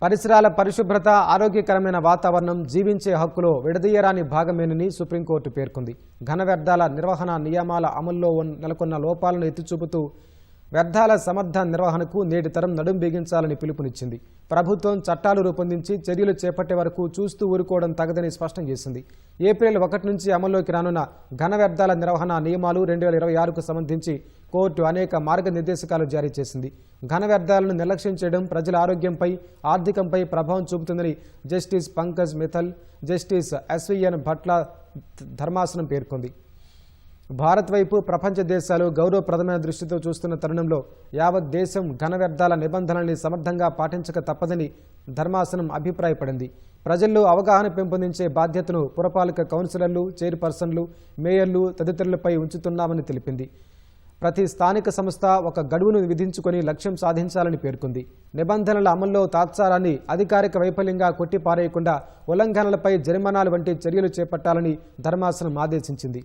పరిసరాల పరిశుభ్రత, ఆరోగ్యకరమైన వాతావరణం జీవించే హక్కులో విడదీయరాని భాగమేనని సుప్రీంకోర్టు పేర్కొంది. ఘన వ్యర్థాల నిర్వహణ నియమాల అమల్లో నెలకొన్న లోపాలను ఎత్తిచూపుతూ వ్యర్థాల సమర్థ నిర్వహణకు నేటి తరం నడుం బిగించాలని పిలుపునిచ్చింది. ప్రభుత్వం చట్టాలు రూపొందించి చర్యలు చేపట్టే వరకు చూస్తూ ఊరుకోవడం తగదని స్పష్టం చేసింది. ఏప్రిల్ 1 నుంచి అమల్లోకి రానున్న ఘన వ్యర్థాల నిర్వహణ నియమాలు 2026కు సంబంధించి కోర్టు అనేక మార్గనిర్దేశకాలు జారీ చేసింది. ఘన వ్యర్థాలను నిర్లక్ష్యం చేయడం ప్రజల ఆరోగ్యంపై, ఆర్థికంపై ప్రభావం చూపుతుందని justice Pankaj Mithal, justice SVN భట్ల ధర్మాసనం పేర్కొంది. భారత్ వైపు ప్రపంచ దేశాలు గౌరవప్రదమైన దృష్టితో చూస్తున్న తరుణంలో యావత్ దేశం ఘన వ్యర్థాల నిబంధనల్ని సమర్థంగా పాటించక తప్పదని ధర్మాసనం అభిప్రాయపడింది. ప్రజల్లో అవగాహన పెంపొందించే బాధ్యతను పురపాలక కౌన్సిలర్లు, చైర్పర్సన్లు, మేయర్లు తదితరులపై ఉంచుతున్నామని తెలిపింది. ప్రతి స్థానిక సంస్థ ఒక గడువును విధించుకొని లక్ష్యం సాధించాలని పేర్కొంది. నిబంధనల అమల్లో తాత్సారాన్ని అధికారిక వైఫల్యంగా కొట్టిపారేయకుండా ఉల్లంఘనలపై జరిమానాలు వంటి చర్యలు చేపట్టాలని ధర్మాసనం ఆదేశించింది.